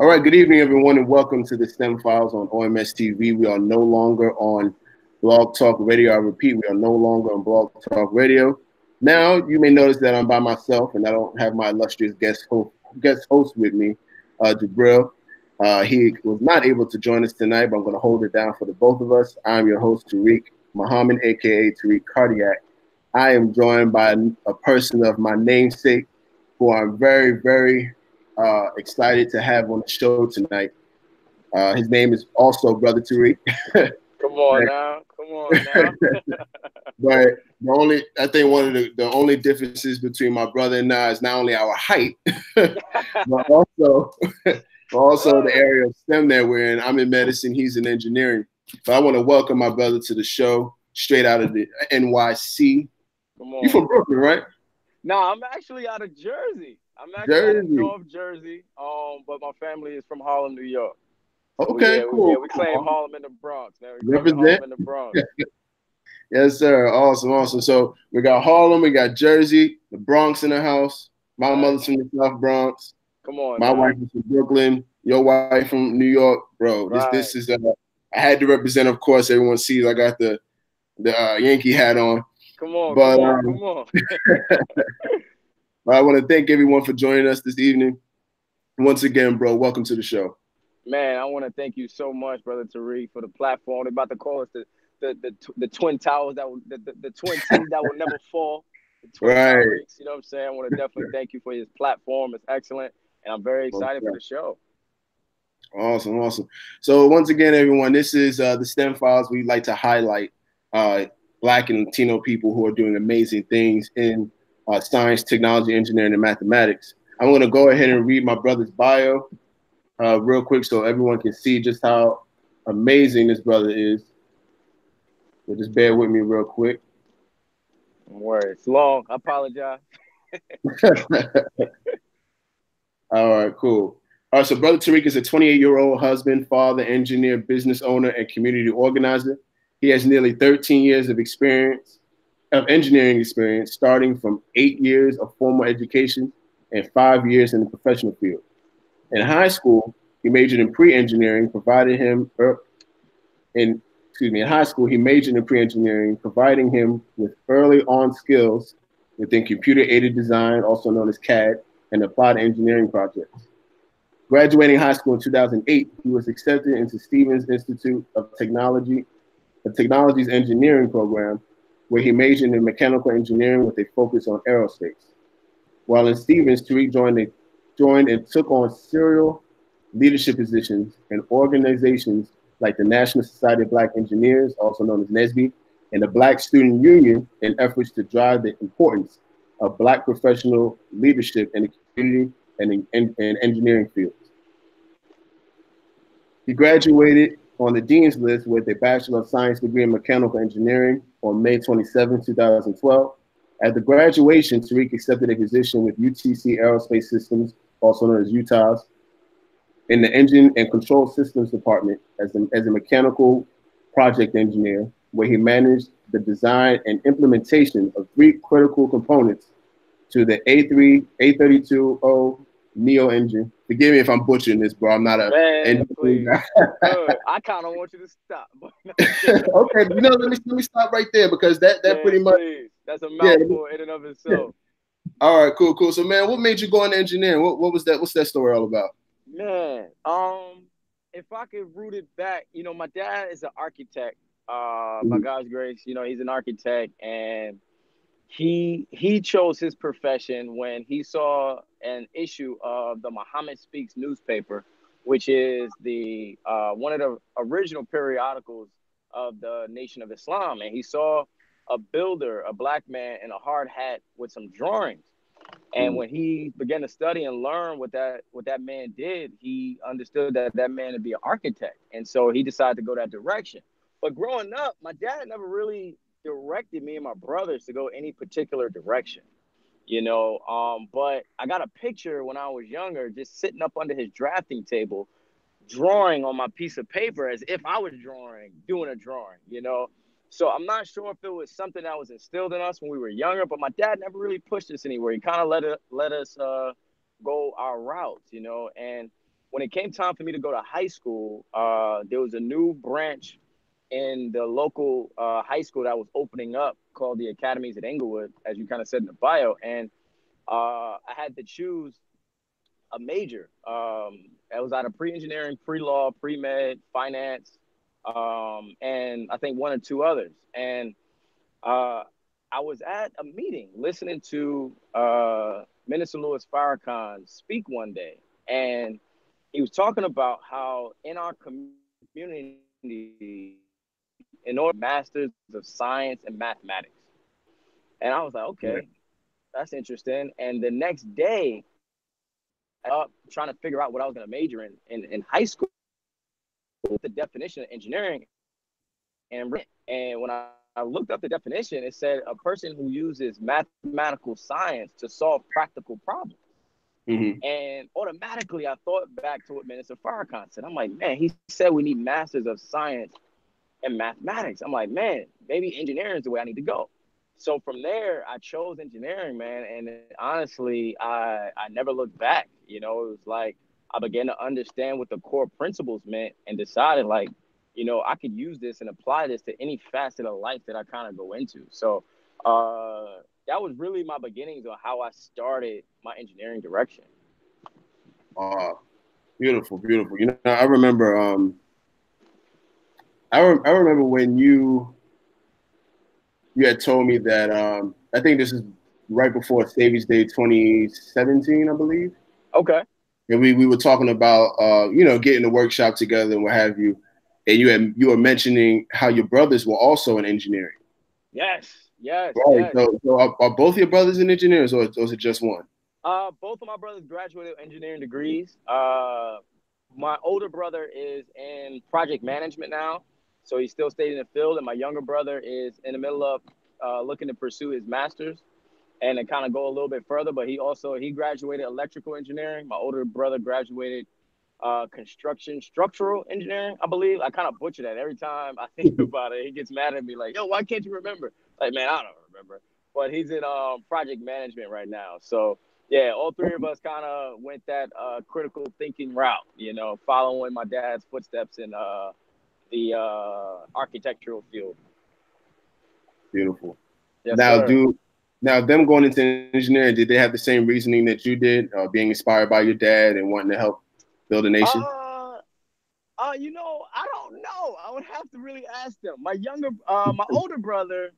All right, good evening, everyone, and welcome to the STEM Files on OMS TV. We are no longer on Blog Talk Radio. I repeat, we are no longer on Blog Talk Radio. Now, you may notice that I'm by myself, and I don't have my illustrious guest host with me, Jabril. He was not able to join us tonight, but I'm going to hold it down for the both of us. I'm your host, Tariq Muhammad, a.k.a. Tariq Cardiac. I am joined by a person of my namesake, who I'm very, very excited to have on the show tonight. His name is also Brother Tariq. Come on now. Come on now. But I think one of the only differences between my brother and I is not only our height, but also the area of STEM that we're in. I'm in medicine, he's in engineering. So I want to welcome my brother to the show, straight out of the NYC. Come on. You from Brooklyn, right? No, I'm actually out of Jersey. I'm actually out of North Jersey. But my family is from Harlem, New York. So okay, cool. We claim Harlem in the Bronx. Now we Represent Harlem in the Bronx. Yes, sir. Awesome. So we got Harlem, we got Jersey, the Bronx in the house. My mother's from the South Bronx. Come on. My wife is from Brooklyn. Your wife from New York, bro. Right. This is. I had to represent. Of course, everyone sees I got the Yankee hat on. Come on. I want to thank everyone for joining us this evening. Once again, bro, welcome to the show. Man, I want to thank you so much, Brother Tariq, for the platform. They're about to call us the Twin Towers the twin teams that will never fall. The Twin Towers, you know what I'm saying? I want to definitely thank you for your platform. It's excellent, and I'm very excited for the show. Awesome. So once again, everyone, this is the STEM Files. We like to highlight Black and Latino people who are doing amazing things in science, technology, engineering, and mathematics. I'm going to go ahead and read my brother's bio real quick so everyone can see just how amazing this brother is. So just bear with me real quick. Don't worry. It's long. I apologize. All right, cool. All right, so Brother Tariq is a 28-year-old husband, father, engineer, business owner, and community organizer. He has nearly 13 years of engineering experience, starting from 8 years of formal education and 5 years in the professional field. In high school, he majored in pre-engineering, providing him with early on skills within computer-aided design, also known as CAD, and applied engineering projects. Graduating high school in 2008, he was accepted into S.T.E.M's Institute of Technology's engineering program, where he majored in mechanical engineering with a focus on aerospace. While in Stevens, Tariq joined and took on serial leadership positions in organizations like the National Society of Black Engineers, also known as NSBE, and the Black Student Union in efforts to drive the importance of Black professional leadership in the community and in engineering fields. He graduated on the Dean's List with a Bachelor of Science degree in Mechanical Engineering on May 27, 2012. At the graduation, Tariq accepted a position with UTC Aerospace Systems, also known as UTAS, in the Engine and Control Systems Department as a mechanical project engineer, where he managed the design and implementation of 3 critical components to the A320 Neo engine. Forgive me if I'm butchering this, bro. I'm not a engineer guy. I kind of want you to stop. Okay, let me stop right there because that pretty much that's a mouthful in and of itself. All right, cool. So, man, what made you go into engineering? What was that? What's that story all about? Man, if I could root it back, my dad is an architect. By God's grace, he's an architect, and he chose his profession when he saw an issue of the Muhammad Speaks newspaper, which is the one of the original periodicals of the Nation of Islam, and he saw a builder, a Black man in a hard hat with some drawings. And when he began to study and learn what that man did, he understood that man would be an architect. And so he decided to go that direction. But growing up, my dad never really directed me and my brothers to go any particular direction, But I got a picture when I was younger, just sitting up under his drafting table, drawing on my piece of paper as if I was doing a drawing, So I'm not sure if it was something that was instilled in us when we were younger, but my dad never really pushed us anywhere. He kind of let us go our routes, And when it came time for me to go to high school, there was a new branch in the local high school that was opening up called the Academies at Inglewood, as you kind of said in the bio. And I had to choose a major. I was out of pre-engineering, pre-law, pre-med, finance, and I think one or two others. And uh, I was at a meeting listening to Minister Louis Farrakhan speak one day, and he was talking about how in our community, in order to graduate, you need to have a master's of science and mathematics. And I was like, Right. okay, that's interesting. And the next day, up trying to figure out what I was going to major in high school, the definition of engineering and when I looked up the definition, it said a person who uses mathematical science to solve practical problems. Mm-hmm. And automatically, I thought back to what Minister Farrakhan said. I'm like, man, he said we need masters of science and mathematics. I'm like, man, maybe engineering is the way I need to go. So from there, I chose engineering, man. And honestly, I never looked back. You know, it was like I began to understand what the core principles meant and decided, like, I could use this and apply this to any facet of life that I kind of go into. So that was really my beginnings on how I started my engineering direction. Beautiful, beautiful. You know, I remember. I remember when you had told me that. I think this is right before Savings Day 2017, I believe. Okay. And we were talking about getting the workshop together and what have you. And you were mentioning how your brothers were also in engineering. Yes, yes, Right. yes. So are both your brothers in engineers, or is it just one? Both of my brothers graduated with engineering degrees. My older brother is in project management now, so he still stayed in the field, and my younger brother is in the middle of looking to pursue his master's and then kind of go a little bit further. But he graduated electrical engineering. My older brother graduated construction structural engineering, I believe. I kind of butcher that every time I think about it. He gets mad at me like, "Yo, why can't you remember?" Like, man, I don't remember. But he's in project management right now. So yeah, all three of us kind of went that critical thinking route. Following my dad's footsteps in the architectural field. Beautiful. Yes, Now, sir. do now them going into engineering, did they have the same reasoning that you did, being inspired by your dad and wanting to help build a nation? Uh, I don't know. I would have to really ask them. My older brother,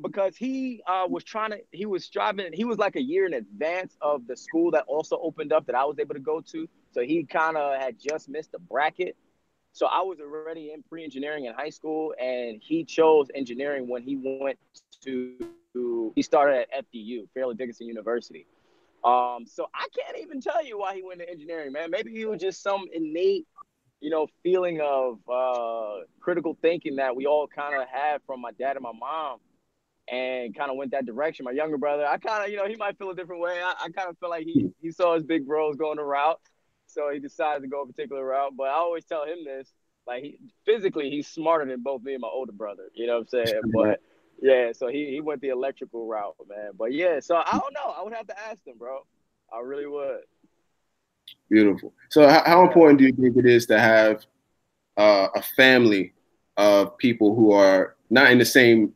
because he was striving, he was like a year in advance of the school that also opened up that I was able to go to. So he kind of had just missed the bracket. So I was already in pre-engineering in high school, and he chose engineering when he he started at FDU, Fairleigh Dickinson University. So I can't even tell you why he went to engineering, man. Maybe he was just some innate, feeling of critical thinking that we all kind of had from my dad and my mom, and kind of went that direction. My younger brother, I kind of, he might feel a different way. I kind of feel like he saw his big bros going a route, so he decided to go a particular route. But I always tell him this, like physically he's smarter than both me and my older brother. You know what I'm saying? But yeah, so he went the electrical route, man. But yeah, so I don't know. I would have to ask him, bro. I really would. Beautiful. So, how Yeah. important do you think it is to have a family of people who are not in the same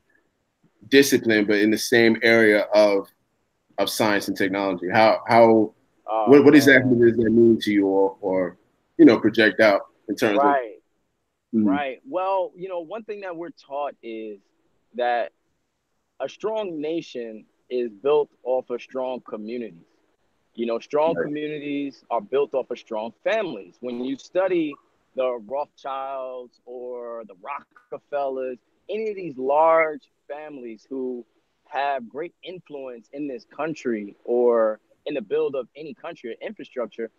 discipline, but in the same area of science and technology? Oh What exactly man. does that mean to you, or project out in terms of? Right. Mm, Right. Well, one thing that we're taught is that a strong nation is built off of strong communities. Strong right. communities are built off of strong families. When you study the Rothschilds or the Rockefellers, any of these large families who have great influence in this country or in the build of any country or infrastructure,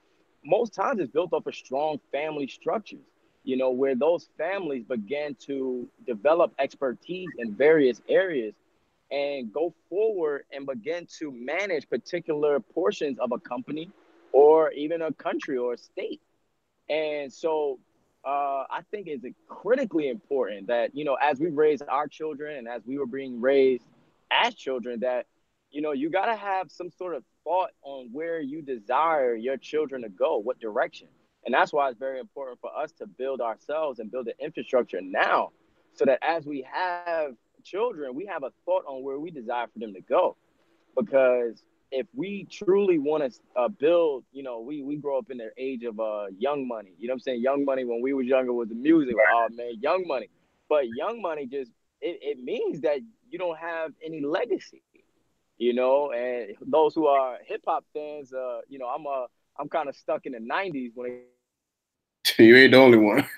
most times it's built off of strong family structures, where those families began to develop expertise in various areas and go forward and begin to manage particular portions of a company or even a country or a state. And so I think it's critically important that, as we raise our children and as we were being raised as children, that, you got to have some sort of thought on where you desire your children to go, what direction. And that's why it's very important for us to build ourselves and build the infrastructure now, so that as we have children, we have a thought on where we desire for them to go. Because if we truly want to build, we grow up in the age of young money. You know what I'm saying? Young money when we was younger was the music. Like, oh man, young money. But young money just it means that you don't have any legacy. And those who are hip hop fans, I'm kind of stuck in the '90s when it comes to hip hop. You ain't the only one.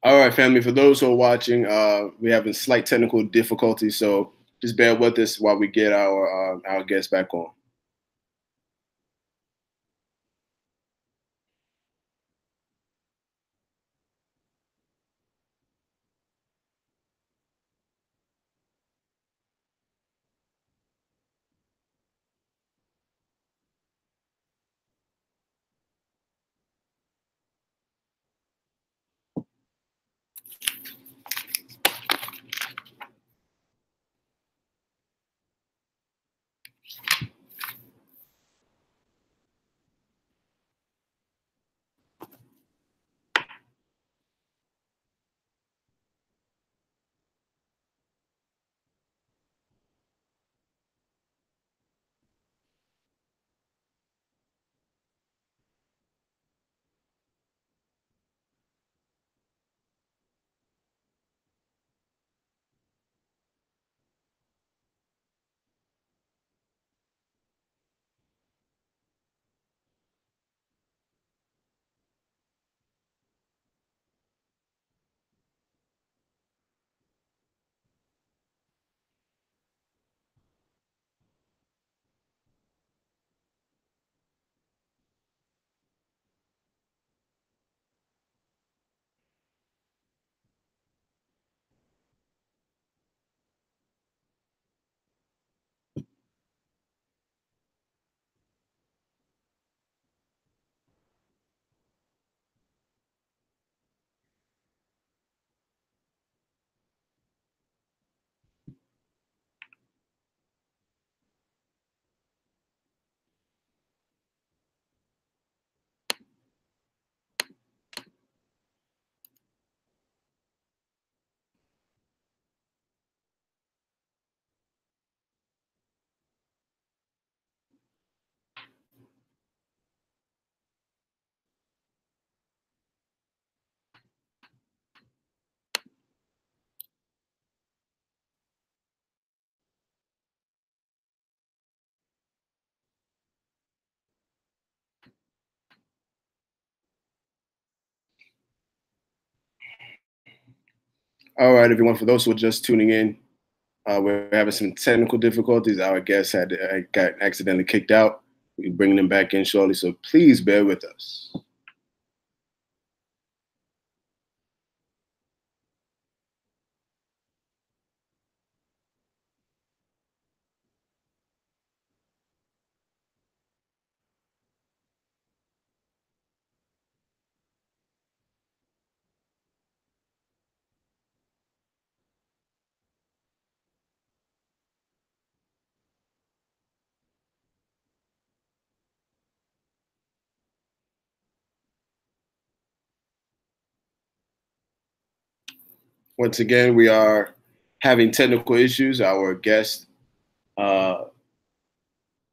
All right, family. For those who are watching, we're having slight technical difficulties, so just bear with us while we get our guests back on. All right, everyone. For those who are just tuning in, we're having some technical difficulties. Our guest got accidentally kicked out. We're bringing them back in shortly, so please bear with us. Once again, we are having technical issues. Our guest uh,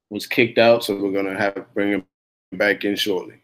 was kicked out, so we're going to have bring him back in shortly.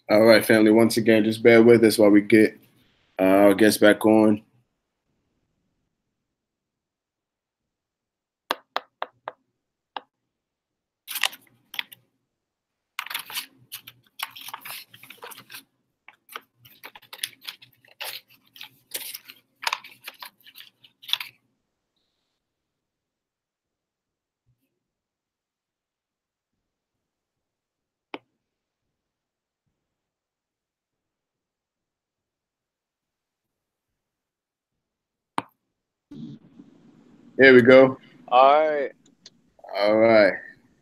All right, family. Once again, just bear with us while we get our guests back on. Here we go. All right. All right.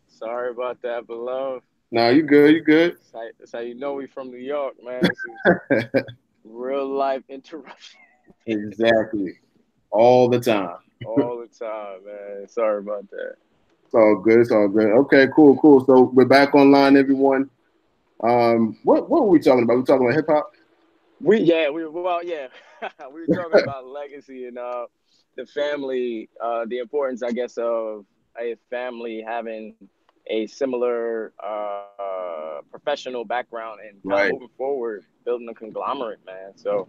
Sorry about that, beloved. No, you good. You good. That's how you know we from New York, man. This is real life interruption Exactly. All the time. all the time, man. Sorry about that. It's all good. It's all good. Okay, cool, cool. So we're back online, everyone. What were we talking about? We talking about hip hop? We were talking about legacy and the family, the importance, I guess, of a family having a similar professional background and kind of moving Right. forward, building a conglomerate, man. So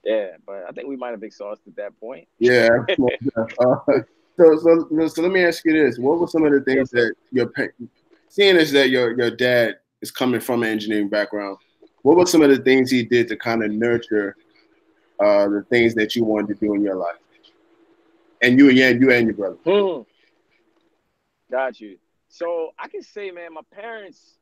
yeah, but I think we might have exhausted that point. Yeah. So let me ask you this: what were some of the things Yes, sir. that seeing as that your dad is coming from an engineering background, what were some of the things he did to kind of nurture the things that you wanted to do in your life, and you and your brother? Hmm. Got you. So I can say, man, my parents,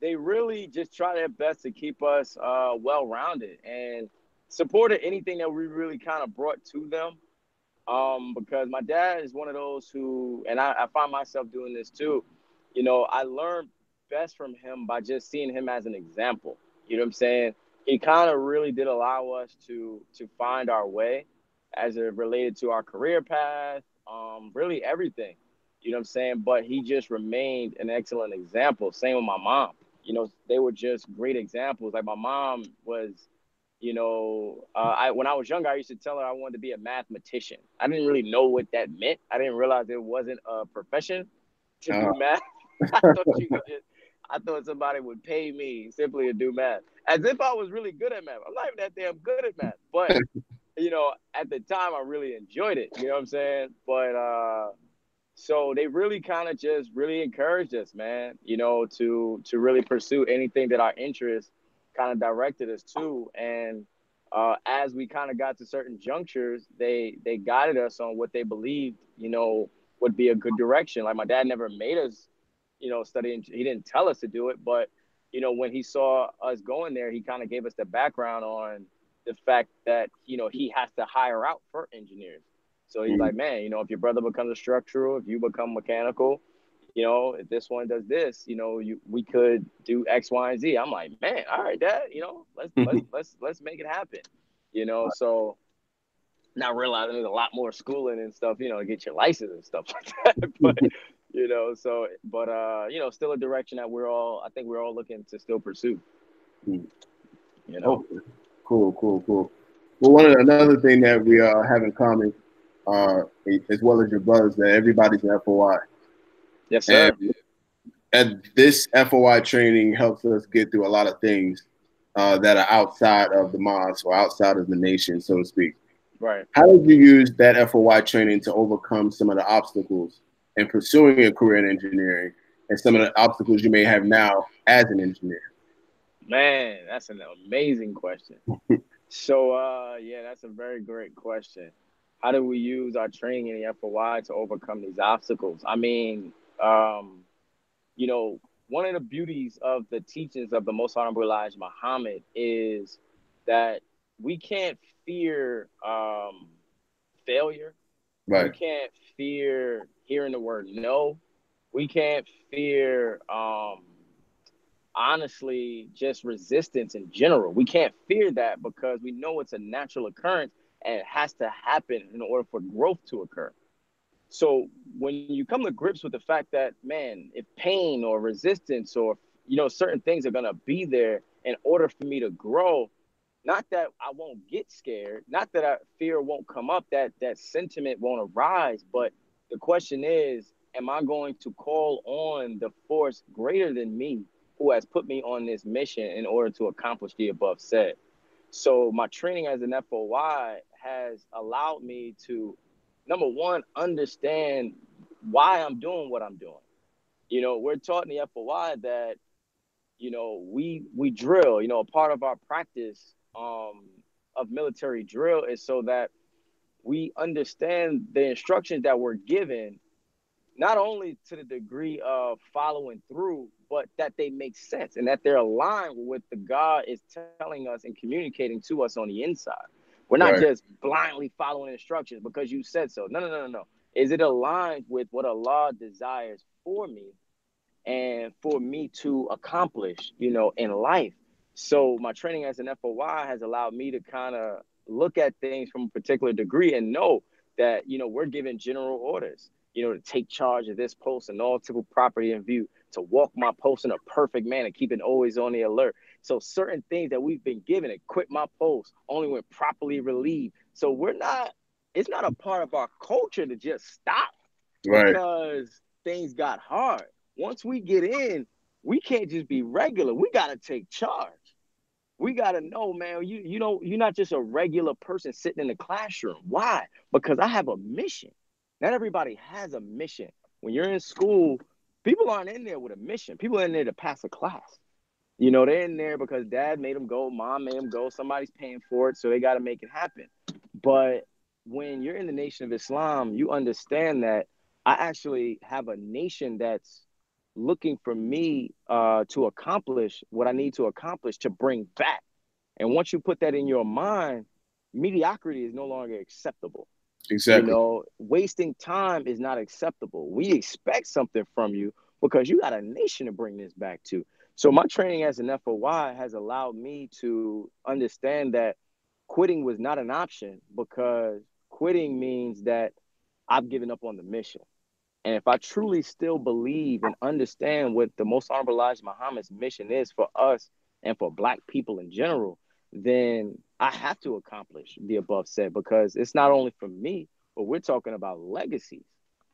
they really just try their best to keep us well rounded and supported anything that we really kind of brought to them. Because my dad is one of those who, and I find myself doing this too. I learned best from him by just seeing him as an example. You know what I'm saying? He kind of really did allow us to find our way as it related to our career path, really everything. You know what I'm saying? But he just remained an excellent example. Same with my mom. They were just great examples. Like my mom was, I when I was younger, I used to tell her I wanted to be a mathematician. I didn't really know what that meant. I didn't realize it wasn't a profession to Uh, do math. I thought you could just, I thought somebody would pay me simply to do math, as if I was really good at math. I'm not even that damn good at math, but at the time, I really enjoyed it. You know what I'm saying? But so they really kind of just really encouraged us, man, to really pursue anything that our interests kind of directed us to. And as we kind of got to certain junctures, they guided us on what they believed, would be a good direction. Like my dad never made us, study. He didn't tell us to do it, but when he saw us going there, he kind of gave us the background on the fact that he has to hire out for engineers. So he's mm, like, man, if your brother becomes a structural, if you become mechanical, if this one does this, we could do X, Y, and Z. I'm like, man, all right, Dad, let's make it happen. So now realizing there's a lot more schooling and stuff, to get your license and stuff like that. But still a direction that I think we're all looking to still pursue. mm. You know. Okay. Cool, cool, cool. Well, another thing that we have in common, uh, as well as your brothers, that everybody's an FOI, Yes, and sir. this FOI training helps us get through a lot of things that are outside of the mosque or outside of the nation, so to speak. Right. How did you use that FOI training to overcome some of the obstacles in pursuing a career in engineering and some of the obstacles you may have now as an engineer? Man, that's an amazing question. So, yeah, that's a very great question. How do we use our training in the FOI to overcome these obstacles? I mean, um, you know, one of the beauties of the teachings of the Most Honorable Elijah Muhammad is that we can't fear failure. We Right, can't fear hearing the word no. We can't fear honestly just resistance in general. We can't fear that because we know it's a natural occurrence and it has to happen in order for growth to occur. So when you come to grips with the fact that, man, if pain or resistance or certain things are gonna be there in order for me to grow, not that I won't get scared, not that fear won't come up, that sentiment won't arise, but the question is, am I going to call on the force greater than me who has put me on this mission in order to accomplish the above said? So my training as an FOI has allowed me to, number one, understand why I'm doing what I'm doing. We're taught in the FOI that we drill. A part of our practice of military drill is so that we understand the instructions that we're given, not only to the degree of following through, but that they make sense and that they're aligned with the God is telling us and communicating to us on the inside. We're not right. just blindly following instructions because you said so. No, no, no, no, no. Is it aligned with what Allah desires for me and for me to accomplish, in life? So my training as an FOI has allowed me to kind of look at things from a particular degree and know that, we're given general orders, to take charge of this post and all typical property in view, to walk my post in a perfect manner, keeping always on the alert. So certain things that we've been given, and quit my post only when properly relieved. So it's not a part of our culture to just stop Right. because things got hard. Once we get in, we can't just be regular. We got to take charge. We got to know, man, you're not just a regular person sitting in the classroom. Why? Because I have a mission. Not everybody has a mission. When you're in school, people aren't in there with a mission. People are in there to pass a class. They're in there because dad made them go, mom made them go, somebody's paying for it, so they got to make it happen. But when you're in the Nation of Islam, you understand that I actually have a nation that's looking for me to accomplish what I need to accomplish to bring back. And once you put that in your mind, mediocrity is no longer acceptable. Exactly. Wasting time is not acceptable. We expect something from you because you got a nation to bring this back to. So my training as an FOY has allowed me to understand that quitting was not an option because quitting means that I've given up on the mission. And if I truly still believe and understand what the Most Honorable Elijah Muhammad's mission is for us and for Black people in general, then I have to accomplish the above said because it's not only for me, but we're talking about legacies,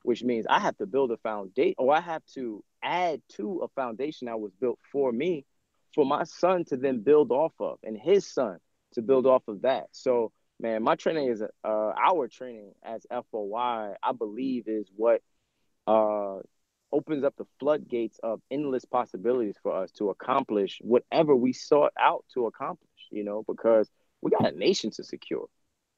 which means I have to build a foundation or I have to add to a foundation that was built for me for my son to then build off of and his son to build off of that. So, man, my training is our training as FOY, I believe is what uh, opens up the floodgates of endless possibilities for us to accomplish whatever we sought out to accomplish, because we got a nation to secure.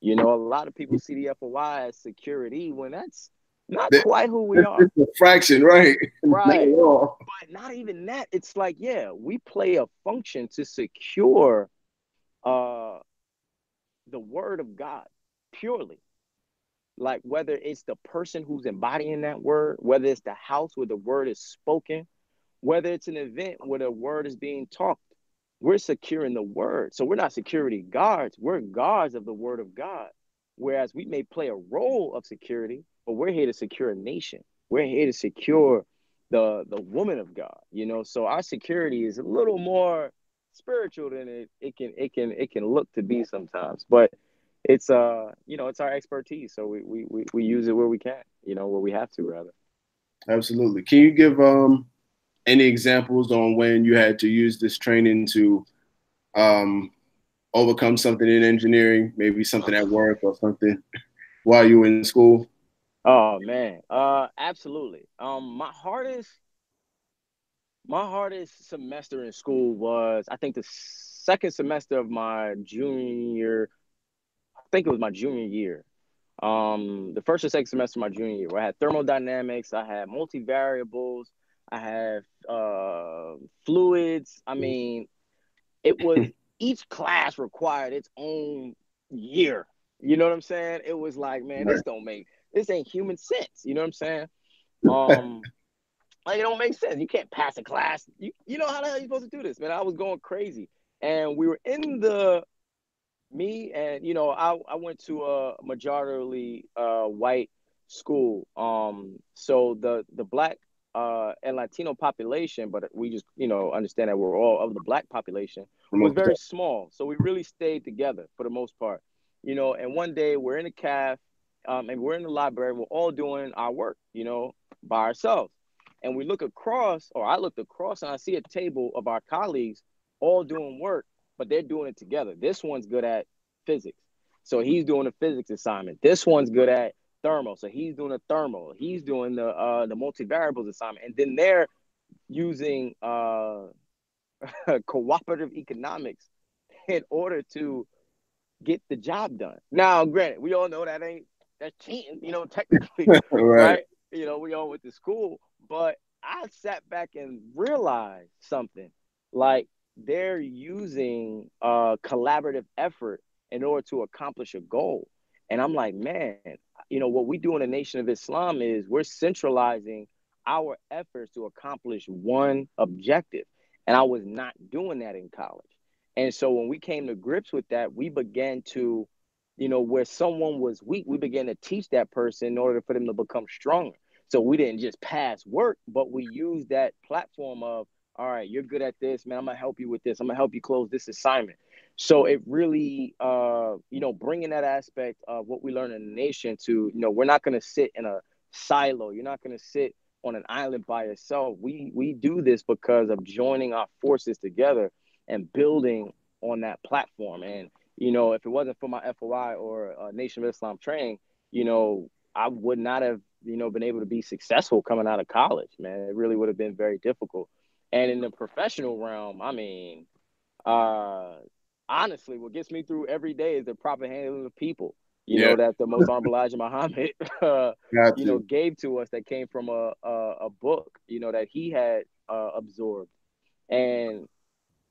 A lot of people see the FOI as security when that's not That- quite who we It's, are. it's a fraction, right? Not Right. at all. But not even that. It's like, yeah, we play a function to secure uh, the word of God purely. Like whether it's the person who's embodying that word, whether it's the house where the word is spoken, whether it's an event where the word is being taught, we're securing the word. So we're not security guards, we're guards of the word of God. Whereas we may play a role of security, but we're here to secure a nation. We're here to secure the woman of God, So our security is a little more spiritual than it can look to be sometimes. But it's it's our expertise. So we use it where we can, where we have to rather. Absolutely. Can you give any examples on when you had to use this training to um, overcome something in engineering, maybe something at work or something while you were in school? Oh man, absolutely. My hardest semester in school was I think the second semester of my junior. I think it was my junior year. The first or second semester of my junior year, where I had thermodynamics, I had multivariables, I had fluids. I mean, it was each class required its own year. You know what I'm saying? It was like, man, Right. this ain't human sense. You know what I'm saying? Um, like it don't make sense. You can't pass a class. You know how the hell you supposed to do this, man? I was going crazy, and we were in the me and I went to a majority white school. So the black and Latino population, but we just understand that we're all of the black population was very small. So we really stayed together for the most part. And one day we're in a caf, and we're in the library. We're all doing our work, by ourselves. And we look across, or I looked across, and I see a table of our colleagues all doing work, but they're doing it together. This one's good at physics, so he's doing a physics assignment. This one's good at thermal, so he's doing a thermal. He's doing the multivariables assignment, and then they're using cooperative economics in order to get the job done. Now, granted, we all know that's cheating, technically, Right. right? We all went to school, but I sat back and realized something. Like they're using collaborative effort in order to accomplish a goal. And I'm like, man, what we do in the Nation of Islam is we're centralizing our efforts to accomplish one objective. And I was not doing that in college. And so when we came to grips with that, we began to, where someone was weak, we began to teach that person in order for them to become stronger. So we didn't just pass work, but we used that platform of, all right, you're good at this, man. I'm gonna help you with this. I'm gonna help you close this assignment. So it really, bringing that aspect of what we learn in the nation to, we're not going to sit in a silo. You're not going to sit on an island by yourself. We do this because of joining our forces together and building on that platform. And, if it wasn't for my FOI or Nation of Islam training, I would not have, been able to be successful coming out of college, man. It really would have been very difficult. And in the professional realm, I mean, uh, honestly, what gets me through every day is the proper handling of people. Yeah, That the most honorable Elijah Muhammad, got to. gave to us that came from a book, that he had absorbed. And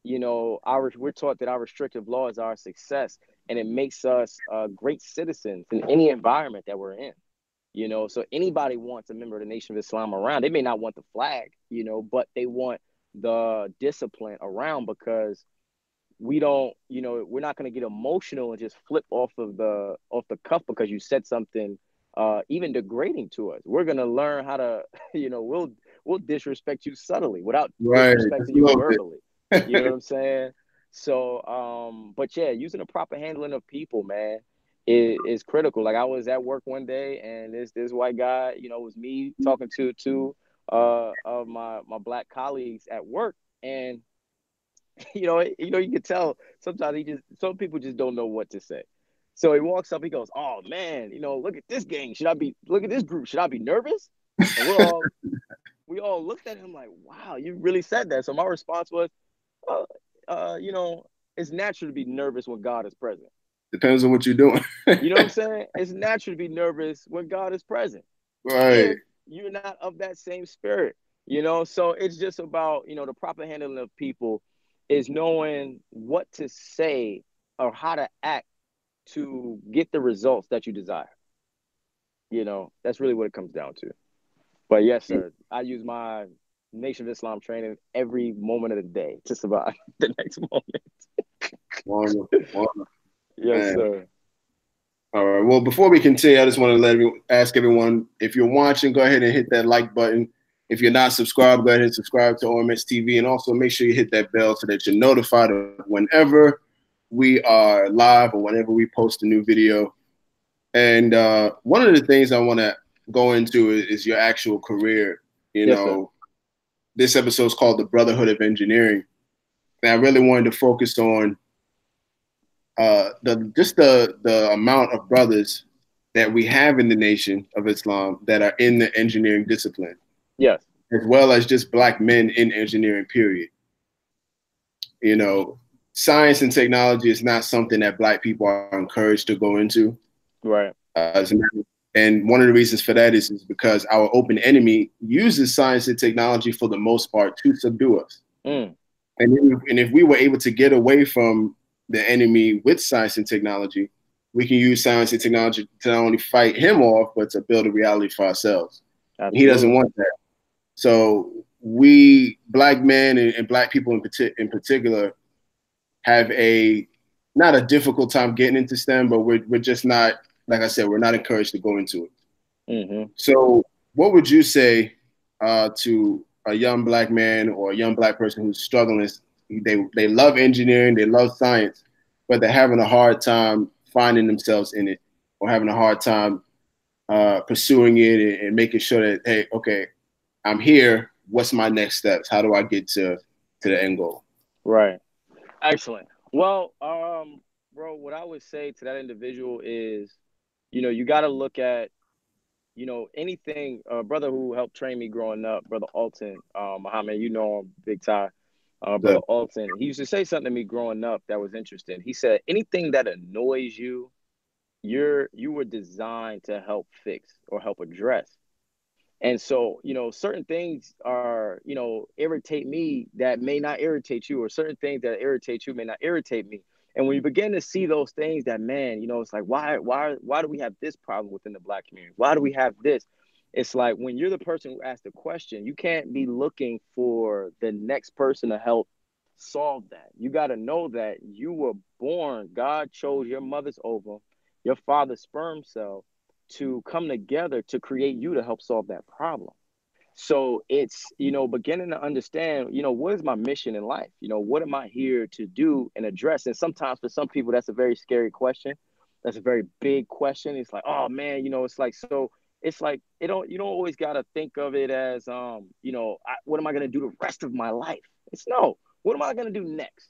we're taught that our restrictive law is our success, and it makes us great citizens in any environment that we're in. So anybody wants a member of the Nation of Islam around. They may not want the flag, but they want the discipline around, because we don't, we're not going to get emotional and just flip off the cuff because you said something even degrading to us. We're going to learn how to, we'll disrespect you subtly without Right, just disrespecting a you little bit. verbally. You know what I'm saying? So, but yeah, using the proper handling of people, man, is critical. Like, I was at work one day, and this white guy, was me talking to two of my black colleagues at work, and you can tell sometimes some people just don't know what to say. So he walks up, he goes, "Oh man, look at this gang. Look at this group. Should I be nervous?" And we all looked at him like, "Wow, you really said that." So my response was, uh, uh, you know, it's natural to be nervous when God is present. Depends on what you're doing. You know what I'm saying? It's natural to be nervous when God is present. Right. If you're not of that same spirit, so it's just about, the proper handling of people is knowing what to say or how to act to get the results that you desire. That's really what it comes down to. But yes, sir, I use my Nation of Islam training every moment of the day to survive the next moment. Wonderful, wonderful, Yes, man. sir. All right. Well, before we continue, I just want to ask everyone, if you're watching, go ahead and hit that like button. If you're not subscribed, go ahead and subscribe to OMS TV, and also make sure you hit that bell so that you're notified of whenever we are live or whenever we post a new video. And one of the things I want to go into is your actual career. You Yes, sir. know, this episode is called the Brotherhood of Engineering, and I really wanted to focus on the amount of brothers that we have in the Nation of Islam that are in the engineering discipline, Yes. as well as just black men in engineering. Period. You know, science and technology is not something that black people are encouraged to go into. Right. And one of the reasons for that is because our open enemy uses science and technology for the most part to subdue us. Mm. And if we were able to get away from the enemy with science and technology, we can use science and technology to not only fight him off, but to build a reality for ourselves. And he doesn't Absolutely. want that. So we, black men and black people in particular, have not a difficult time getting into STEM, but we're just not, like I said, we're not encouraged to go into it. Mm-hmm. So what would you say to a young black man or a young black person who's struggling? They love engineering, they love science, but they're having a hard time finding themselves in it, or having a hard time pursuing it and making sure that, hey, okay, I'm here. What's my next steps? How do I get to the end goal? Right. Excellent. Well, bro, what I would say to that individual is, you got to look at, anything. Brother who helped train me growing up, Brother Alton, Muhammad, him, Big Ty, Brother So, Alton. He used to say something to me growing up that was interesting. He said, anything that annoys you, you were designed to help fix or help address. And so, certain things are, irritate me that may not irritate you, or certain things that irritate you may not irritate me. And when you begin to see those things, that man, it's like, why do we have this problem within the Black community? Why do we have this? It's like when you're the person who asked the question, you can't be looking for the next person to help solve that. You got to know that you were born, God chose your mother's ovum, your father's sperm cell to come together to create you to help solve that problem. So it's, beginning to understand, what is my mission in life? What am I here to do and address? And sometimes for some people, that's a very scary question. That's a very big question. It's like, oh man, it's like, so it's like, you don't always got to think of it as, what am I going to do the rest of my life? It's no, what am I going to do next?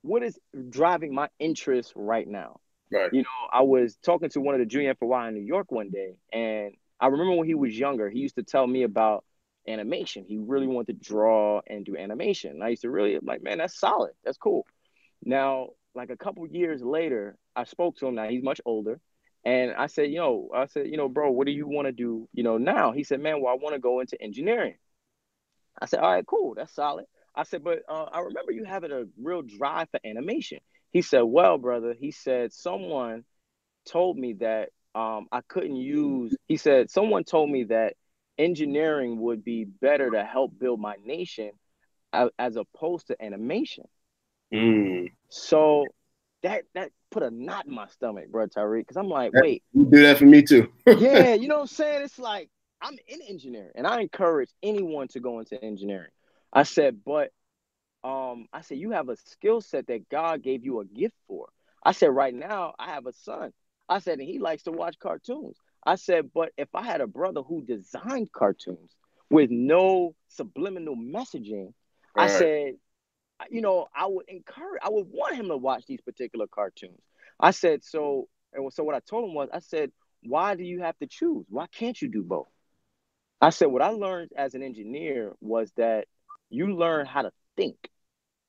What is driving my interest right now? Right. I was talking to one of the junior FOI in New York one day, and I remember when he was younger, he used to tell me about animation. He really wanted to draw and do animation. And I used to really, I'm like, man, that's solid. That's cool. Now, like a couple years later, I spoke to him. Now he's much older. And I said, bro, what do you want to do, now? He said, man, well, I want to go into engineering. I said, all right, cool. That's solid. I said, but I remember you having a real drive for animation. He said, well, brother, he said, someone told me that I couldn't use, he said, someone told me that engineering would be better to help build my nation as opposed to animation. Mm. So that put a knot in my stomach, bro, Tariq, because I'm like, wait, You do that for me too. yeah, you know what I'm saying? It's like I'm in engineering and I encourage anyone to go into engineering. I said, but I said, you have a skill set that God gave you a gift for. I said, right now, I have a son. I said, and he likes to watch cartoons. I said, but if I had a brother who designed cartoons with no subliminal messaging, I Right. said, I would want him to watch these particular cartoons. I said, so what I told him was, I said, why do you have to choose? Why can't you do both? I said, what I learned as an engineer was that you learn how to think.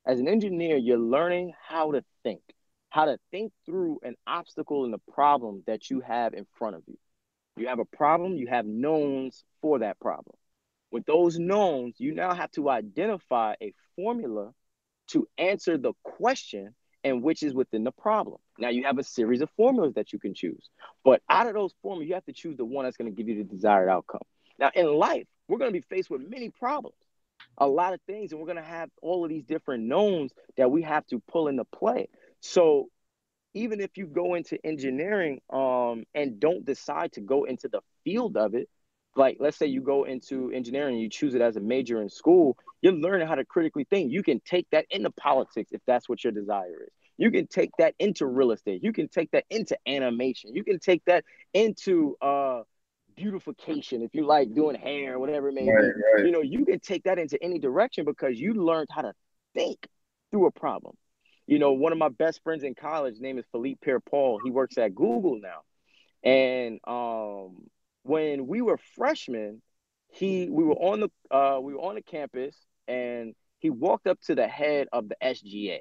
As an engineer, you're learning how to think through an obstacle and a problem that you have in front of you. You have a problem, you have knowns for that problem. With those knowns, you now have to identify a formula to answer the question and which is within the problem. Now you have a series of formulas that you can choose. But out of those formulas, you have to choose the one that's going to give you the desired outcome. Now in life, we're going to be faced with many problems, a lot of things, and we're going to have all of these different knowns that we have to pull into play. So even if you go into engineering and don't decide to go into the field of it, like let's say you go into engineering and you choose it as a major in school, you're learning how to critically think. You can take that into politics if that's what your desire is. You can take that into real estate. You can take that into animation. You can take that into beautification if you like doing hair or whatever it may Right. be. Right. You can take that into any direction because you learned how to think through a problem. One of my best friends in college, his name is Philippe Pierre Paul. He works at Google now. And when we were freshmen, we were on the campus, and he walked up to the head of the SGA.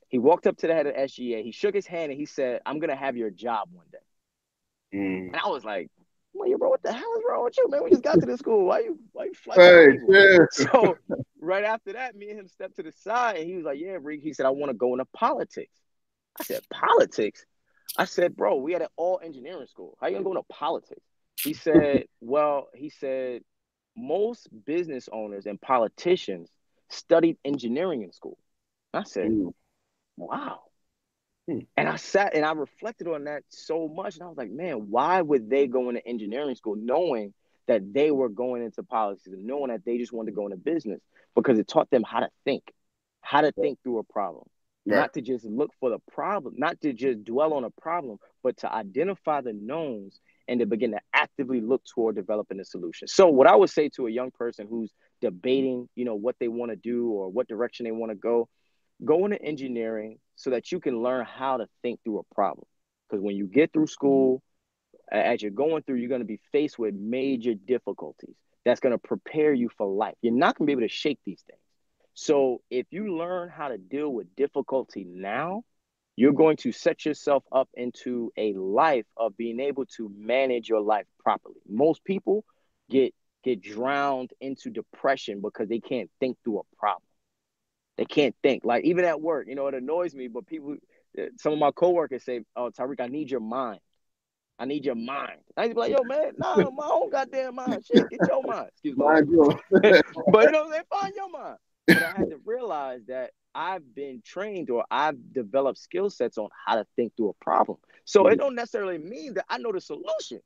He walked up to the head of the SGA. He shook his hand and he said, "I'm gonna have your job one day." Mm. And I was like, well, bro, what the hell is wrong with you, man? We just got to this school. Why you flexing on Right. people? Yeah. So right after that, me and him stepped to the side, and he was like, "Yeah, Rick." He said, "I want to go into politics." I said, "Politics?" I said, "Bro, we had an all engineering school. How you gonna go into politics?" He said, "Well," he said, "most business owners and politicians studied engineering in school." I said, Mm. "Wow." Mm. And I sat and I reflected on that so much. And I was like, man, why would they go into engineering school knowing that they were going into politics and knowing that they just wanted to go into business? Because it taught them how to think through a problem, Right. not to just look for the problem, not to just dwell on a problem, but to identify the knowns and to begin to actively look toward developing a solution. So what I would say to a young person who's debating, what they want to do or what direction they want to go into engineering so that you can learn how to think through a problem. Because when you get through school, as you're going through, you're going to be faced with major difficulties that's going to prepare you for life. You're not going to be able to shake these things. So if you learn how to deal with difficulty now, you're going to set yourself up into a life of being able to manage your life properly. Most people get drowned into depression because they can't think through a problem. They can't think. Like even at work, it annoys me, but people some of my coworkers say, "Oh, Tariq, I need your mind. I need your mind." I used to be like, "Yo, man, nah, my own goddamn mind. Shit, get your mind." Excuse my Mind language. you. But you know what I'm saying? Find your mind. But I had to realize that I've been trained or I've developed skill sets on how to think through a problem. So it don't necessarily mean that I know the solution.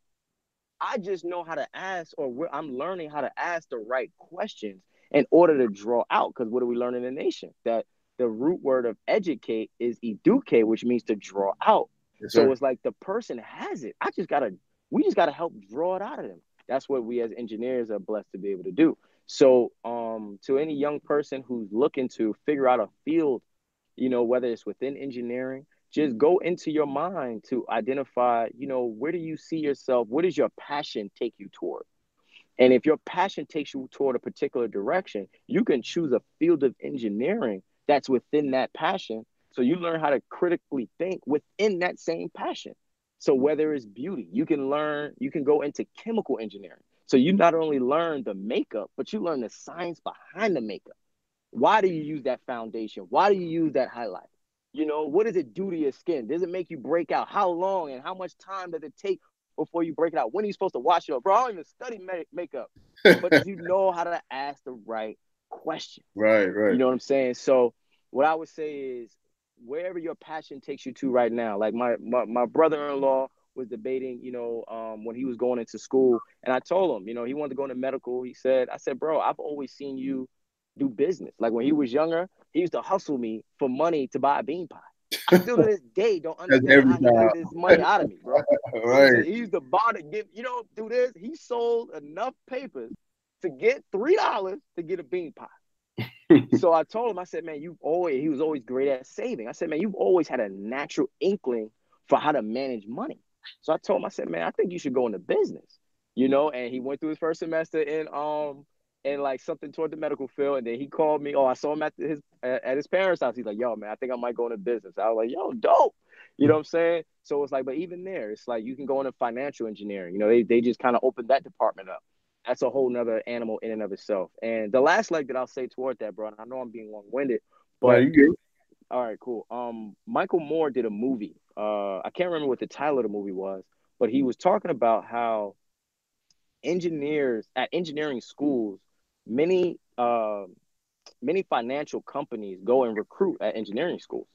I just know how to ask, or I'm learning how to ask the right questions in order to draw out. Because what do we learn in the nation? That the root word of educate is educate, which means to draw out. Yes, So sir. it's like the person has it. We just gotta help draw it out of them. That's what we as engineers are blessed to be able to do. So, to any young person who's looking to figure out a field, whether it's within engineering, just go into your mind to identify, where do you see yourself? What does your passion take you toward? And if your passion takes you toward a particular direction, you can choose a field of engineering that's within that passion. So you learn how to critically think within that same passion. So whether it's beauty, you can go into chemical engineering. So you not only learn the makeup, but you learn the science behind the makeup. Why do you use that foundation? Why do you use that highlight? What does it do to your skin? Does it make you break out? How long and how much time does it take before you break it out? When are you supposed to wash it up? Bro, I don't even study makeup, but you know how to ask the right questions. Right, You right. know what I'm saying? So what I would say is wherever your passion takes you to right now, like my brother-in-law was debating, when he was going into school, and I told him, he wanted to go into medical. I said, bro, I've always seen you do business. Like when he was younger, he used to hustle me for money to buy a bean pie. I still to this day don't That's understand every how he time. made this money out of me, bro. Right. He used to buy to get, do this. He sold enough papers to get $3 to get a bean pie. So I told him, I said, man, he was always great at saving. I said, man, you've always had a natural inkling for how to manage money. So I told him, I said, man, I think you should go into business, and he went through his first semester in like something toward the medical field. And then he called me. Oh, I saw him at his parents' house. He's like, yo, man, I think I might go into business. I was like, yo, dope. You know what I'm saying? So it's like, but even there, it's like you can go into financial engineering. They just kind of opened that department up. That's a whole nother animal in and of itself. And the last leg that I'll say toward that, bro, and I know I'm being long-winded, No, but you good. all right, cool. Michael Moore did a movie. I can't remember what the title of the movie was, but he was talking about how engineers at engineering schools, many many financial companies go and recruit at engineering schools.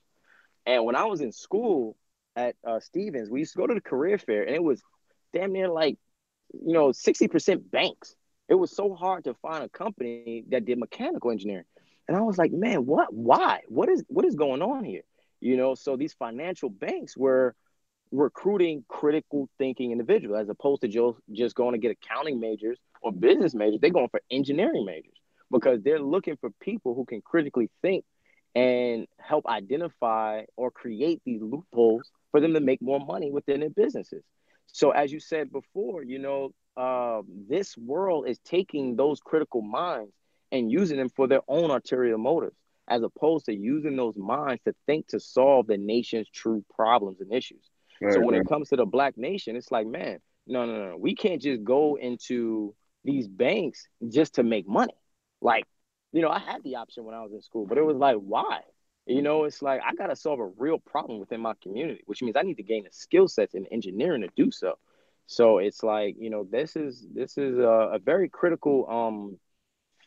And when I was in school at Stevens, we used to go to the career fair, and it was damn near like 60% banks. It was so hard to find a company that did mechanical engineering. And I was like, man, what? Why? What is going on here? So these financial banks were recruiting critical thinking individuals as opposed to just going to get accounting majors or business majors. They're going for engineering majors because they're looking for people who can critically think and help identify or create these loopholes for them to make more money within their businesses. So, as you said before, this world is taking those critical minds and using them for their own ulterior motives, as opposed to using those minds to think to solve the nation's true problems and issues. So Right, when right. it comes to the black nation, it's like, man, no, no, no. We can't just go into these banks just to make money. Like, I had the option when I was in school, but it was like, why? It's like I gotta solve a real problem within my community, which means I need to gain the skill sets in engineering to do so. So it's like, this is a very critical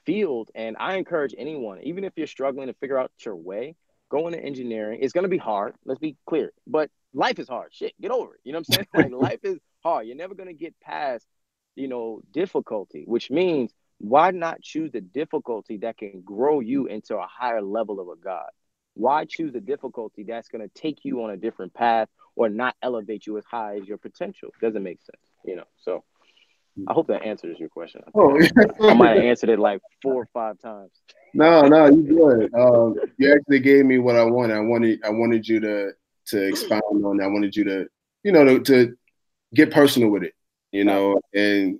field. And I encourage anyone, even if you're struggling to figure out your way, go into engineering. It's going to be hard. Let's be clear. But life is hard. Shit, get over it. You know what I'm saying? Like life is hard. You're never going to get past, difficulty, which means why not choose the difficulty that can grow you into a higher level of a God? Why choose the difficulty that's going to take you on a different path or not elevate you as high as your potential? Doesn't make sense. So I hope that answers your question. I think Oh, I might have answered it like 4 or 5 times. no, no, you good. You actually gave me what I wanted. I wanted you to expound on that. I wanted you to, to get personal with it, Copy. and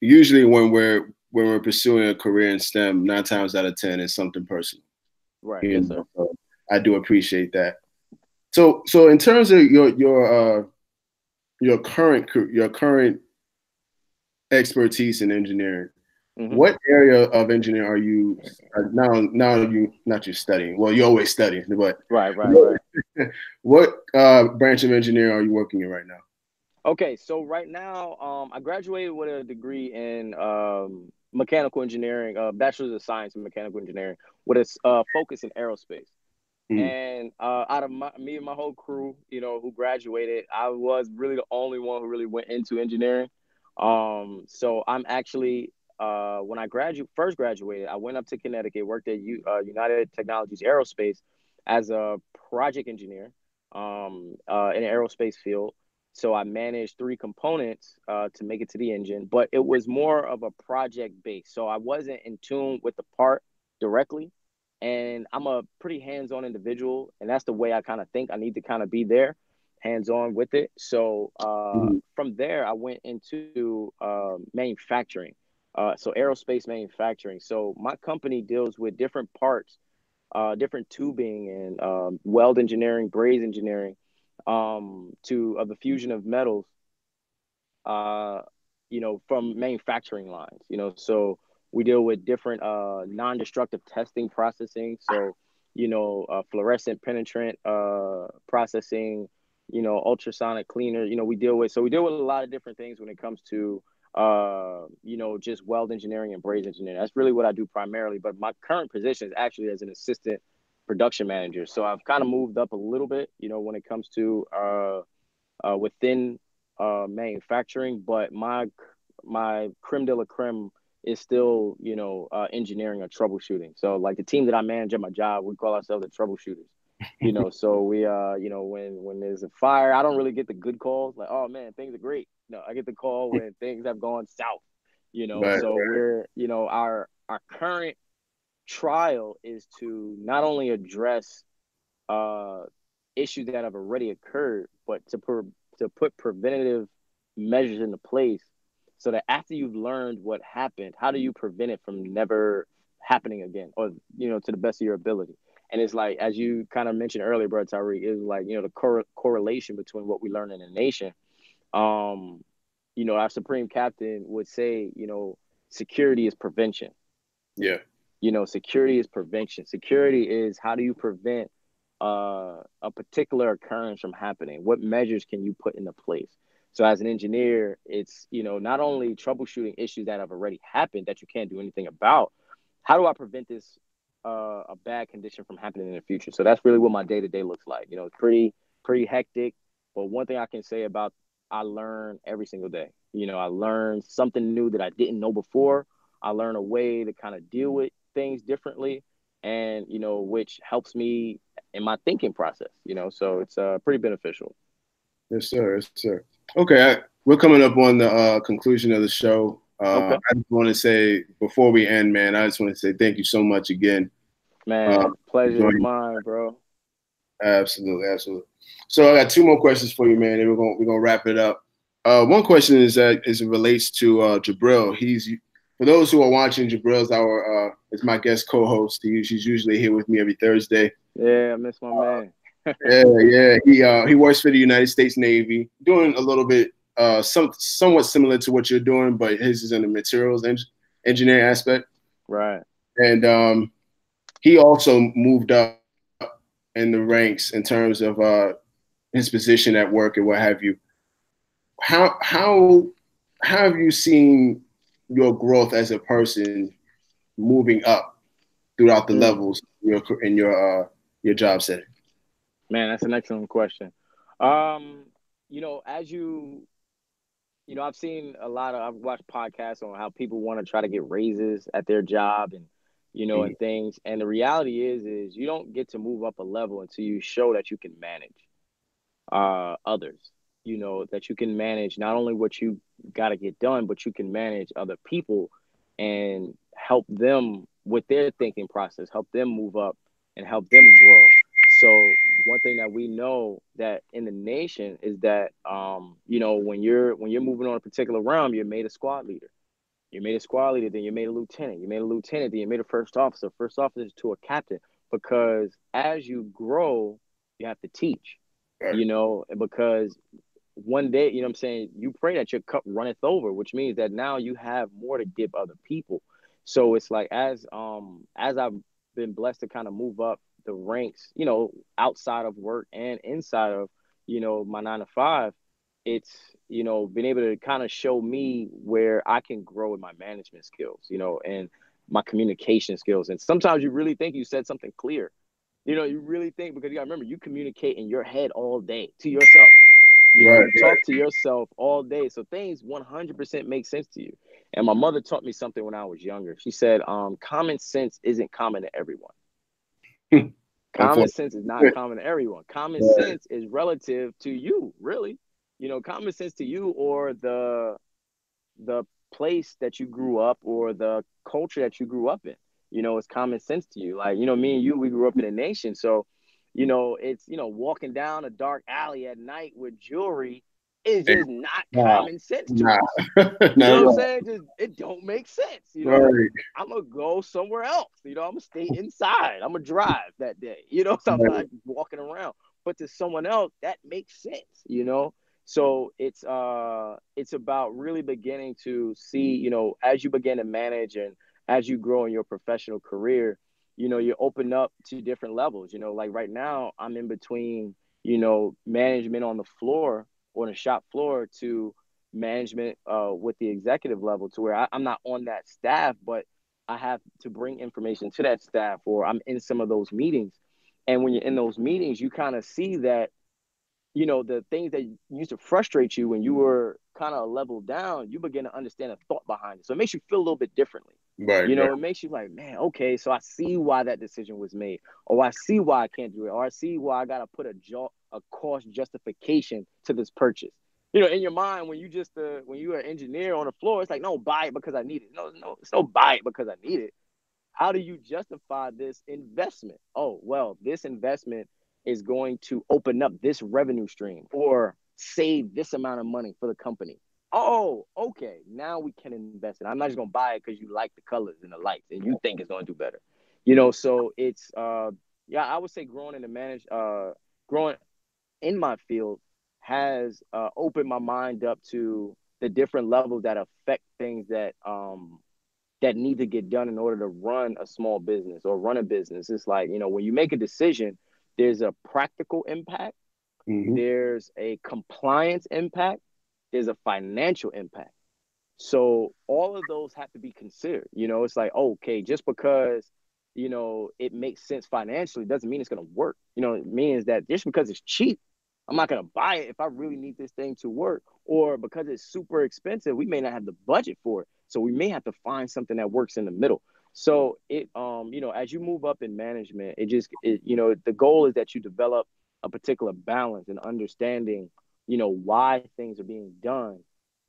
usually when we're pursuing a career in STEM, 9 times out of 10 is something personal. Right. Yes, sir. So I do appreciate that. So in terms of your current expertise in engineering, Hmm. what area of engineering are you now? Now you not just studying. Well, you always study, but Right. Right. Right. What branch of engineering are you working in right now? Okay, so right now, I graduated with a degree in mechanical engineering, bachelor's of science in mechanical engineering, with a focus in aerospace. Mm, And out of me and my whole crew, who graduated, I was really the only one who really went into engineering. So I'm actually, when I first graduated, I went up to Connecticut, worked at United Technologies Aerospace as a project engineer in the aerospace field. So I managed three components to make it to the engine, but it was more of a project base. So I wasn't in tune with the part directly, and I'm a pretty hands-on individual, and that's the way I kind of think I need to kind of be there, hands-on with it. So mm, from there, I went into manufacturing, so aerospace manufacturing. So my company deals with different parts, different tubing and weld engineering, braze engineering, to of the fusion of metals, uh, from manufacturing lines. So we deal with different non-destructive testing processing. So, fluorescent penetrant processing, ultrasonic cleaner. We deal with a lot of different things when it comes to just weld engineering and braze engineering. That's really what I do primarily. But my current position is actually as an assistant production manager. So I've kind of moved up a little bit, when it comes to within manufacturing, but my creme de la creme is still engineering or troubleshooting. So like the team that I manage at my job, we call ourselves the troubleshooters. So we when there's a fire, I don't really get the good calls like, oh man, things are great. No, I get the call when things have gone south. right. So we're our current trial is to not only address uh, issues that have already occurred, but to put preventative measures into place so that after you've learned what happened, how do you prevent it from never happening again, or to the best of your ability? And it's like, as you kind of mentioned earlier, bro, Tariq, is like the correlation between what we learn in the nation. Um, our supreme captain would say, security is prevention. Yeah. Security is prevention. Security is how do you prevent a particular occurrence from happening? What measures can you put into place? So as an engineer, it's not only troubleshooting issues that have already happened that you can't do anything about. How do I prevent this a bad condition from happening in the future? So that's really what my day to day looks like. It's pretty hectic, but one thing I can say about I learn every single day. I learn something new that I didn't know before. I learn a way to kind of deal with things differently, and which helps me in my thinking process. So it's pretty beneficial. Yes, sir. Yes, sir. Okay, we're coming up on the conclusion of the show. Okay, I just want to say before we end, man, I just want to say thank you so much again man, for pleasure is joining. mine, bro. Absolutely, absolutely. So I got two more questions for you, man, and we're gonna wrap it up. One question is that is it relates to Jabril. He's for those who are watching, Jabril's our is my guest co-host. He's usually here with me every Thursday. Yeah, I miss my man. Yeah, yeah. He works for the United States Navy, doing a little bit somewhat similar to what you're doing, but his is in the materials engineering aspect. Right. And he also moved up in the ranks in terms of his position at work and what have you. How how have you seen your growth as a person moving up throughout the Mm. levels in your job setting? Man, that's an excellent question. Um, as I've seen I've watched podcasts on how people want to try to get raises at their job, and Mm, and things. And the reality is you don't get to move up a level until you show that you can manage others. That you can manage not only what you got to get done, but you can manage other people and help them with their thinking process, help them move up and help them grow. So one thing that we know that in the nation is that when you're moving on a particular realm, you're made a squad leader. You made a squad leader, then you made a lieutenant. You made a lieutenant, then you made a first officer to a captain. Because as you grow, you have to teach, right, because one day, what I'm saying, you pray that your cup runneth over, which means that now you have more to give other people. So it's like as I've been blessed to kind of move up the ranks, you know, outside of work and inside of, you know, my 9 to 5, it's, you know, been able to kind of show me where I can grow in my management skills, you know, and my communication skills. And sometimes you really think you said something clear. You know, you really think, because you gotta remember, you communicate in your head all day to yourself. You know, Right, you talk to yourself all day. So things 100% make sense to you. And my mother taught me something when I was younger. She said, common sense isn't common to everyone. right. Common sense is not Unfortunately. common to everyone. Common Right, sense is relative to you, really. You know, common sense to you, or the place that you grew up, or the culture that you grew up in. You know, it's common sense to you. Like, you know, me and you, we grew up in a nation. So, you know, it's, you know, walking down a dark alley at night with jewelry is hey, just not nah, common sense to nah, us. You not know at what I'm all. saying? Just, it don't make sense. You know, Right, I'm gonna go somewhere else. You know, I'm gonna stay inside. I'm gonna drive that day. You know, so I'm right. not walking around. But to someone else, that makes sense. You know, so it's about really beginning to see, you know, as you begin to manage and as you grow in your professional career, you know, you open up to different levels. You know, like right now, I'm in between, you know, management on the floor, on the shop floor, to management with the executive level, to where I'm not on that staff, but I have to bring information to that staff, or I'm in some of those meetings. And when you're in those meetings, you kind of see that, you know, the things that used to frustrate you when you were kind of leveled down, you begin to understand the thought behind it. So it makes you feel a little bit differently. Right, You right. know, it makes you like, man, okay, so I see why that decision was made, or I see why I can't do it, or I see why I got to put a cost justification to this purchase. You know, in your mind, when you just when you're an engineer on the floor, it's like, no, buy it because I need it. No, no, it's no buy it because I need it. How do you justify this investment? Oh, well, this investment is going to open up this revenue stream or save this amount of money for the company. Oh, okay. Now we can invest it. I'm not just gonna buy it because you like the colors and the lights and you think it's gonna do better. You know, so it's yeah, I would say growing in my field has opened my mind up to the different levels that affect things that need to get done in order to run a small business or run a business. It's like, you know, when you make a decision, there's a practical impact, Mm-hmm. there's a compliance impact, there's a financial impact. So all of those have to be considered. You know, it's like, okay, just because, you know, it makes sense financially doesn't mean it's going to work. You know, it means that just because it's cheap, I'm not going to buy it if I really need this thing to work. Or because it's super expensive, we may not have the budget for it. So we may have to find something that works in the middle. So you know, as you move up in management, you know, the goal is that you develop a particular balance and understanding, you know, why things are being done.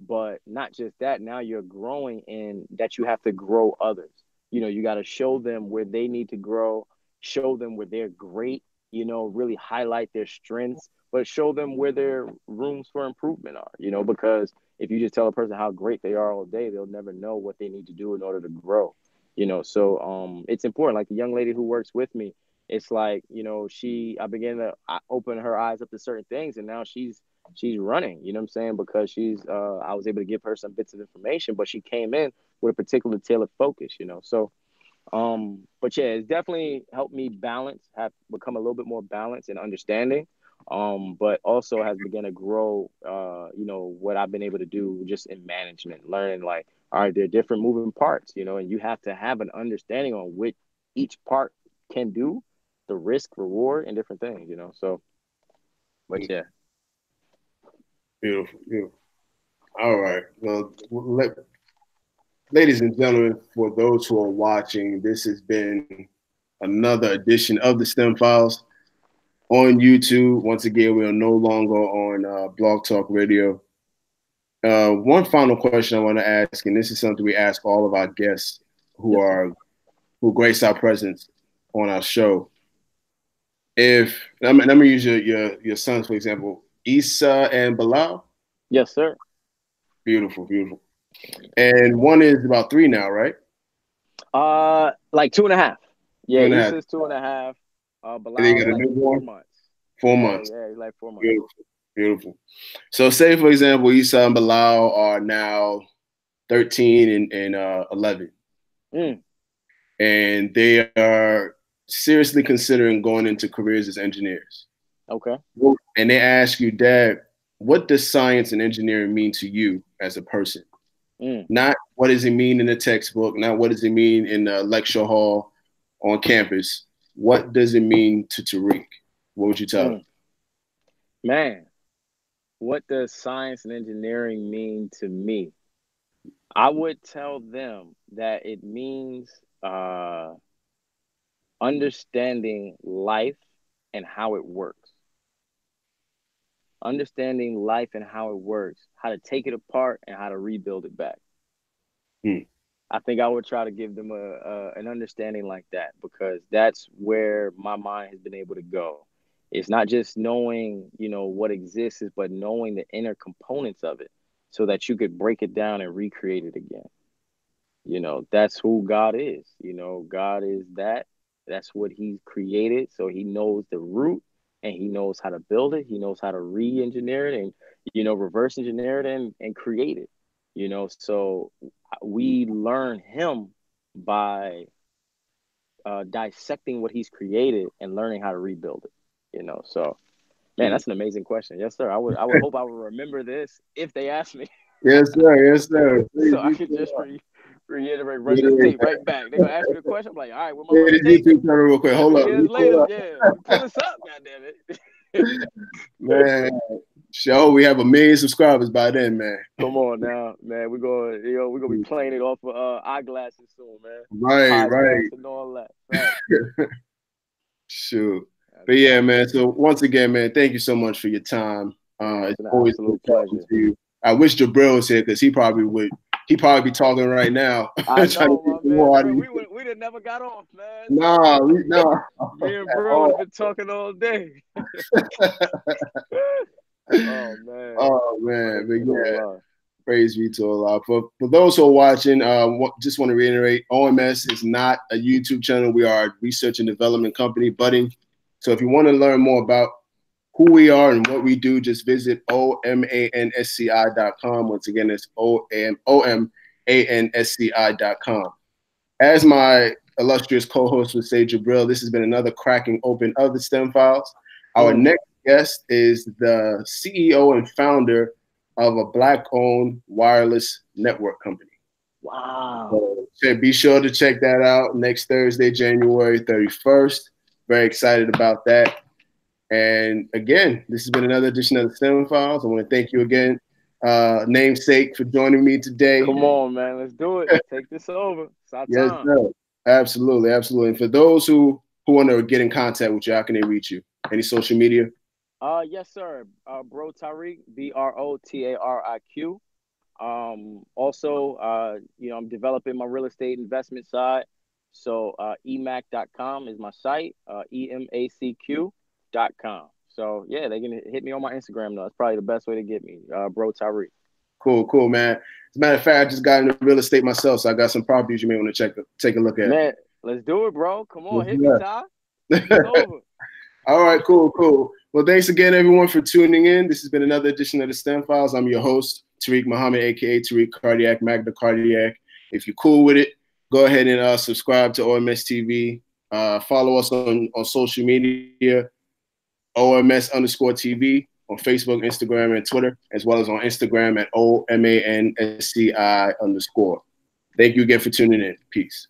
But not just that, now you're growing in that you have to grow others. You know, you got to show them where they need to grow, show them where they're great, you know, really highlight their strengths, but show them where their rooms for improvement are, you know, because if you just tell a person how great they are all day, they'll never know what they need to do in order to grow, you know. So it's important. Like the young lady who works with me, it's like, you know, I began to open her eyes up to certain things, and now she's running, you know what I'm saying? Because I was able to give her some bits of information, but she came in with a particular tailored focus, you know. So but yeah, it's definitely helped me have become a little bit more balanced and understanding. But also has begun to grow you know, what I've been able to do just in management, learning like, all right, there are different moving parts, you know, and you have to have an understanding on which each part can do, the risk, reward, and different things, you know. So but yeah. Beautiful, beautiful. All right. Well, ladies and gentlemen, for those who are watching, this has been another edition of the S.T.E.M Files on YouTube. Once again, we are no longer on Blog Talk Radio. One final question I want to ask, and this is something we ask all of our guests who Yes, sir. are who grace our presence on our show. If let me use your sons for example, Issa and Bilal. Yes, sir. Beautiful, beautiful. And one is about 3 now, right? Like 2.5. Two Yeah, and a half. Issa's 2.5. And then you Bilal's got a like four newborn, months. 4 months. Yeah, he's like 4 months. Beautiful, beautiful. So, say for example, Issa and Bilal are now 13 and 11, Mm. and they are seriously considering going into careers as engineers. Okay. And they ask you, Dad, what does science and engineering mean to you as a person? Not what does it mean in the textbook, not what does it mean in the lecture hall on campus. What does it mean to Tariq? What would you tell him? Man, what does science and engineering mean to me? I would tell them that it means understanding life and how it works. Understanding life and how it works, how to take it apart and how to rebuild it back. I think I would try to give them an understanding like that, because that's where my mind has been able to go. It's not just knowing, what exists, but knowing the inner components of it so that you could break it down and recreate it again. That's who God is. God is that. That's what He's created. So He knows the root and He knows how to build it. He knows how to re-engineer it and, reverse engineer it and create it. So we learn Him by dissecting what He's created and learning how to rebuild it. So man, that's an amazing question. Yes, sir. I would hope I would remember this if they ask me. Yes, sir. Yes, sir. So I could just reiterate, run this tape right back. They're gonna ask me the question. I'm like, all right, where my first tape? YouTube channel real quick. Hold up. Years later, yeah, pull this up, goddammit. Man, show we have 1 million subscribers by then, man. Come on now, man. We're gonna be playing it off of eyeglasses soon, man. Right, right. And all that. Right. Shoot. But yeah, man. So once again, man, thank you so much for your time. It's always a pleasure to you. I wish Jabril was here because he'd probably be talking right now. I know, my man. We'd have never got off, man. Nah. Me and Bro have been talking all day. Oh man. But yeah. Praise be to Allah. For those who are watching, just want to reiterate, OMS is not a YouTube channel. We are a research and development company, budding. So if you want to learn more about who we are and what we do, just visit omansci.com. Once again, it's omansci.com. As my illustrious co-host would say, Jabril, this has been another cracking open of the STEM Files. Our next guest is the CEO and founder of a Black-owned wireless network company. Wow. So be sure to check that out next Thursday, January 31st. Very excited about that. And again, this has been another edition of the STEM Files. I want to thank you again, namesake, for joining me today. Come on, man. Let's do it. Let's take this over. It's our yes, time. Sir. Absolutely. And for those who want to get in contact with you, how can they reach you? Any social media? Yes, sir. Bro Tariq, BROTARIQ. Also, I'm developing my real estate investment side. So emac.com is my site, EMACQ.com. So yeah, they can hit me on my Instagram though. That's probably the best way to get me, Bro Tariq. Cool, man. As a matter of fact, I just got into real estate myself, so I got some properties you may want to take a look at. Man, let's do it, bro. Come on, hit me, Ty. It's over. All right, cool. Well, thanks again, everyone, for tuning in. This has been another edition of the STEM Files. I'm your host, Tariq Muhammad, a.k.a. Tariq Cardiac, Magna Cardiac. If you're cool with it, go ahead and subscribe to OMS TV. Follow us on social media, OMS_TV on Facebook, Instagram, and Twitter, as well as on Instagram at OMANSCI_. Thank you again for tuning in. Peace.